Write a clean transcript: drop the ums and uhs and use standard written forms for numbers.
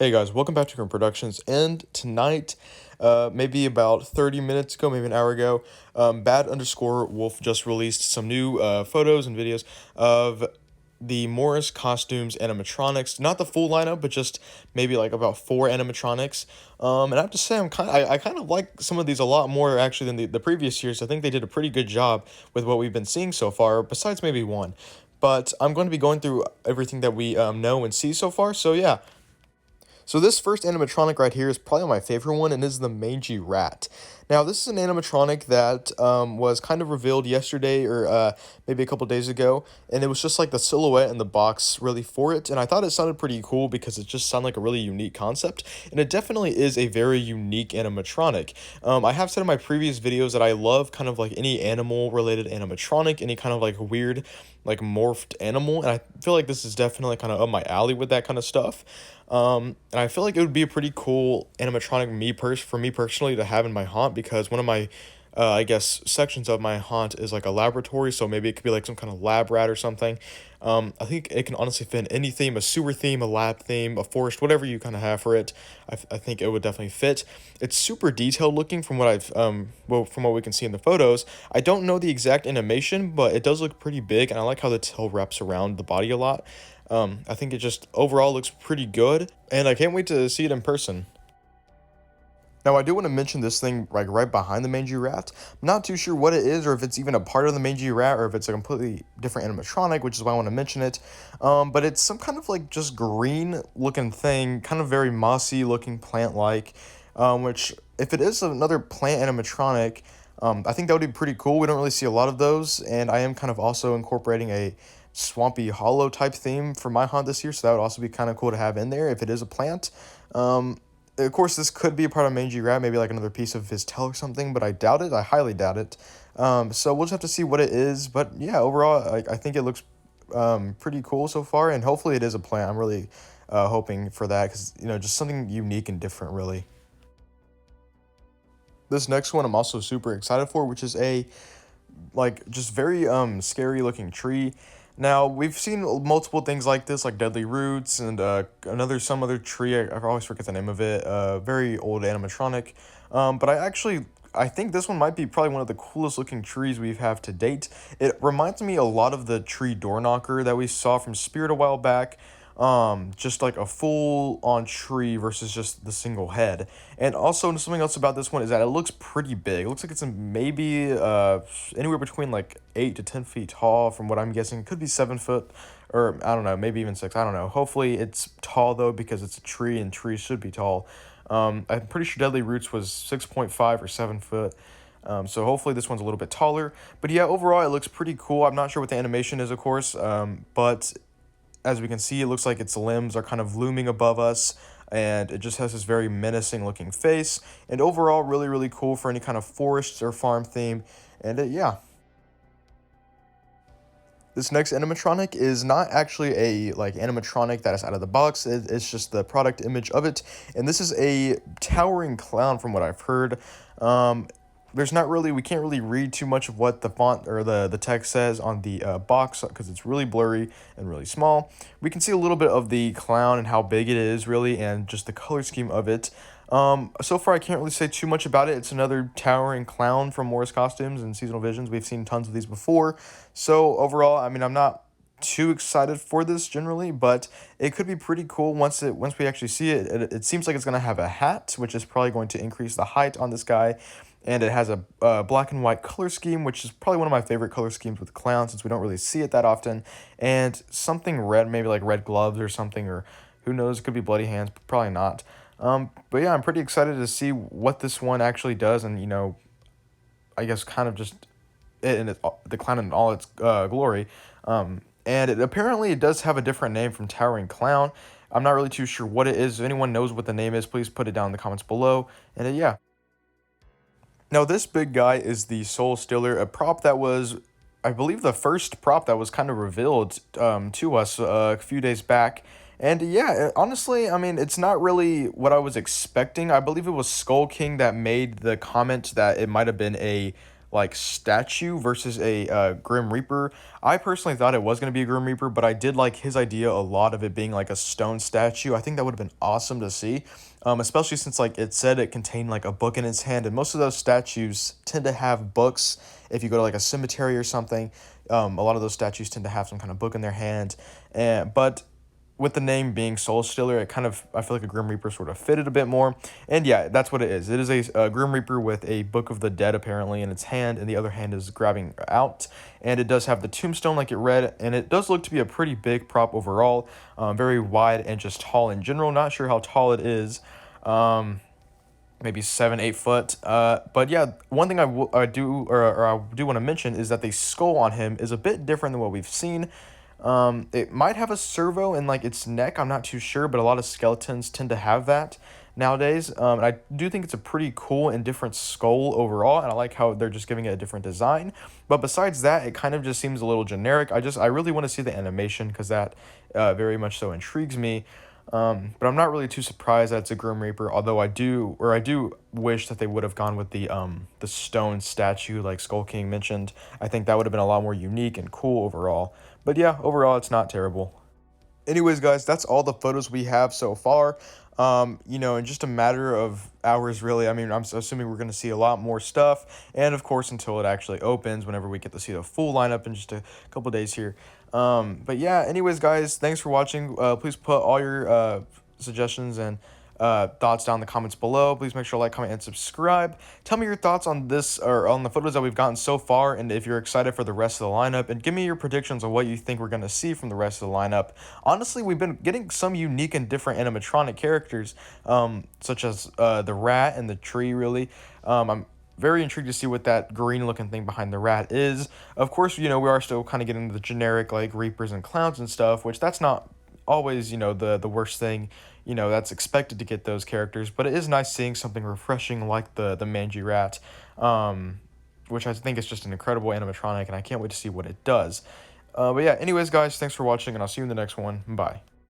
Hey guys, welcome back to Current Productions. And tonight, maybe about 30 minutes ago, maybe an hour ago, Bad_Wolf just released some new photos and videos of the Morris Costumes animatronics. Not the full lineup, but just maybe like about 4 animatronics. And I have to say, I kind of like some of these a lot more actually than the previous years. I think they did a pretty good job with what we've been seeing so far, besides maybe one. But I'm going to be going through everything that we know and see so far. So yeah. So this first animatronic right here is probably my favorite one, and is the Mainji Rat. Now, this is an animatronic that was kind of revealed yesterday or maybe a couple days ago, and it was just like the silhouette and the box really for it, and I thought it sounded pretty cool because it just sounded like a really unique concept, and it definitely is a very unique animatronic. I have said in my previous videos that I love kind of like any animal-related animatronic, any kind of like weird, like morphed animal, and I feel like this is definitely kind of up my alley with that kind of stuff. And I feel like it would be a pretty cool animatronic for me personally to have in my haunt, because one of my I guess sections of my haunt is like a laboratory, so maybe it could be like some kind of lab rat or something. I think it can honestly fit in any theme, a sewer theme, a lab theme, a forest, whatever you kind of have for it. I think it would definitely fit. It's super detailed looking from what from what we can see in the photos. I don't know the exact animation, but it does look pretty big, and I like how the tail wraps around the body a lot. I think it just overall looks pretty good, and I can't wait to see it in person. Now, I do want to mention this thing like right behind the Mainji Rat. I'm not too sure what it is, or if it's even a part of the Mainji Rat, or if it's a completely different animatronic, which is why I want to mention it. But it's some kind of like just green looking thing, kind of very mossy looking plant-like, which if it is another plant animatronic, I think that would be pretty cool. We don't really see a lot of those, and I am kind of also incorporating a swampy hollow type theme for my haunt this year, so that would also be kind of cool to have in there if it is a plant. Of course, this could be a part of Mainji Rat, maybe like another piece of his tail or something, but I doubt it. I highly doubt it. So we'll just have to see what it is. But yeah, overall, I think it looks pretty cool so far, and hopefully it is a plant. I'm really hoping for that, because, just something unique and different, really. This next one I'm also super excited for, which is a like just very scary looking tree. Now, we've seen multiple things like this, like deadly roots and some other tree. I always forget the name of it. Very old animatronic. But I think this one might be probably one of the coolest looking trees we have to date. It reminds me a lot of the tree door knocker that we saw from Spirit a while back. Just like a full on tree versus just the single head. And also something else about this one is that it looks pretty big. It looks like it's maybe anywhere between like 8 to 10 feet tall, from what I'm guessing. It could be 7 foot, or I don't know, maybe even 6. I don't know. Hopefully it's tall though, because it's a tree and trees should be tall. I'm pretty sure Deadly Roots was 6.5 or 7 foot. So hopefully this one's a little bit taller. But yeah, overall it looks pretty cool. I'm not sure what the animation is, of course, but as we can see, it looks like its limbs are kind of looming above us, and it just has this very menacing looking face. And overall, really, really cool for any kind of forest or farm theme. And yeah. This next animatronic is not actually a like animatronic that is out of the box. It's just the product image of it, and this is a towering clown from what I've heard. We can't really read too much of what the font or the text says on the box, because it's really blurry and really small. We can see a little bit of the clown and how big it is really, and just the color scheme of it. So far I can't really say too much about it. It's another towering clown from Morris Costumes and Seasonal Visions. We've seen tons of these before. So overall, I mean, I'm not too excited for this generally, but it could be pretty cool once we actually see it. It seems like it's going to have a hat, which is probably going to increase the height on this guy. And it has a black and white color scheme, which is probably one of my favorite color schemes with clowns, since we don't really see it that often. And something red, maybe like red gloves or something, or who knows, it could be bloody hands, but probably not. But yeah, I'm pretty excited to see what this one actually does, and I guess kind of just the clown in all its glory. And apparently it does have a different name from Towering Clown. I'm not really too sure what it is. If anyone knows what the name is, please put it down in the comments below. And yeah. Now, this big guy is the Soul Stealer, a prop that was, I believe, the first prop that was kind of revealed to us a few days back. And yeah, honestly, I mean, it's not really what I was expecting. I believe it was Skull King that made the comment that it might have been a like statue versus a Grim Reaper. I personally thought it was going to be a Grim Reaper, but I did like his idea a lot of it being like a stone statue. I think that would have been awesome to see, especially since like it said it contained like a book in its hand, and most of those statues tend to have books. If you go to like a cemetery or something, a lot of those statues tend to have some kind of book in their hand, and but with the name being Soul Stealer, it kind of, I feel like a Grim Reaper sort of fitted a bit more. And yeah, that's what it is. It is a Grim Reaper with a Book of the Dead apparently in its hand, and the other hand is grabbing out. And it does have the tombstone like it read, and it does look to be a pretty big prop overall, very wide and just tall in general. Not sure how tall it is. Maybe 7-8 foot. But yeah, one thing I do or I do want to mention is that the skull on him is a bit different than what we've seen. It might have a servo in like its neck. I'm not too sure, but a lot of skeletons tend to have that nowadays. And I do think it's a pretty cool and different skull overall, and I like how they're just giving it a different design. But besides that, it kind of just seems a little generic. I really want to see the animation because that very much so intrigues me. But I'm not really too surprised that it's a Grim Reaper, although I do wish that they would have gone with the stone statue like Skull King mentioned. I think that would have been a lot more unique and cool overall. But yeah, overall it's not terrible. Anyways, guys, that's all the photos we have so far. In just a matter of hours, really. I mean, I'm assuming we're going to see a lot more stuff. And of course, until it actually opens, whenever we get to see the full lineup in just a couple days here. But yeah, anyways, guys, thanks for watching. Please put all your suggestions and thoughts down in the comments below. Please make sure to like, comment, and subscribe. Tell me your thoughts on this or on the photos that we've gotten so far, and if you're excited for the rest of the lineup, and give me your predictions on what you think we're going to see from the rest of the lineup. Honestly, we've been getting some unique and different animatronic characters, such as the rat and the tree, really. I'm very intrigued to see what that green looking thing behind the rat is. Of course, we are still kind of getting the generic like Reapers and Clowns and stuff, which that's not always, the worst thing, that's expected to get those characters, but it is nice seeing something refreshing like the Mainji Rat, which I think is just an incredible animatronic, and I can't wait to see what it does. But yeah, anyways, guys, thanks for watching, and I'll see you in the next one. Bye.